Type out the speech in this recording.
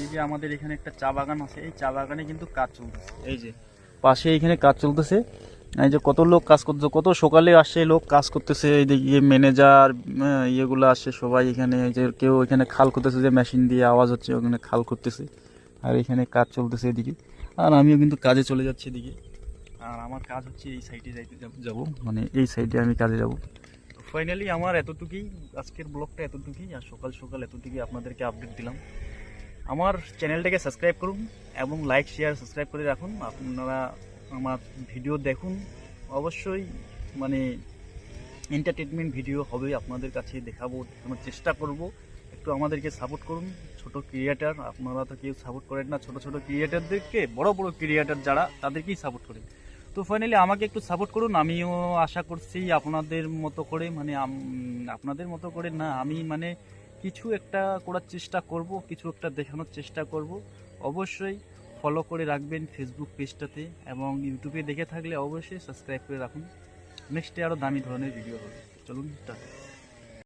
এই যে আমাদের এখানে একটা চা বাগান আছে, এই চা বাগানে কিন্তু কাজ চলতেছে। এই যে পাশে এখানে কাজ চলতেছে, এই যে কত লোক কাজ করতেছে, কত সকালে আসে লোক কাজ করতেছে। এইদিকে ম্যানেজার ইয়েগুলো আসে সবাই এখানে। এই যে কেউ এখানে খাল করতেছে, যে মেশিন দিয়ে আওয়াজ হচ্ছে, ওখানে খাল করতেছে। আর এখানে কাজ চলতেছে এদিকে, আর আমিও কিন্তু কাজে চলে যাচ্ছি এদিকে। আর আমার কাজ হচ্ছে এই সাইডে যাবো, মানে এই সাইডে আমি কাজে যাব। তো ফাইনালি আমার এতটুকুই, আজকের ব্লগটা এতটুকুই। আর সকাল সকাল এতটুকুই আপনাদেরকে আপডেট দিলাম। আমার চ্যানেলটাকে সাবস্ক্রাইব করুন এবং লাইক শেয়ার সাবস্ক্রাইব করে রাখুন। আপনারা আমার ভিডিও দেখুন অবশ্যই, মানে এন্টারটেনমেন্ট ভিডিও হবে, আপনাদের কাছে দেখানোর চেষ্টা করব। একটু আমাদেরকে সাপোর্ট করুন। ছোট ক্রিয়েটার, আপনারা তো কেউ সাপোর্ট করেন না ছোট ছোট ক্রিয়েটারদেরকে, বড় বড় ক্রিয়েটার যারা তাদেরকেই সাপোর্ট করেন। তো ফাইনালি আমাকে একটু সাপোর্ট করুন। আমিও আশা করছি আপনাদের মতো করে, মানে আপনাদের মতো করে না, আমি মানে কিছু একটা করার চেষ্টা করব, কিছু একটা দেখানোর চেষ্টা করব। অবশ্যই ফলো করে রাখবেন ফেসবুক পেজটাতে, এবং ইউটিউবে দেখে থাকলে অবশ্যই সাবস্ক্রাইব করে রাখুন। নেক্সটে আরও দামি ধরনের ভিডিও হবে। চলুন টাটা।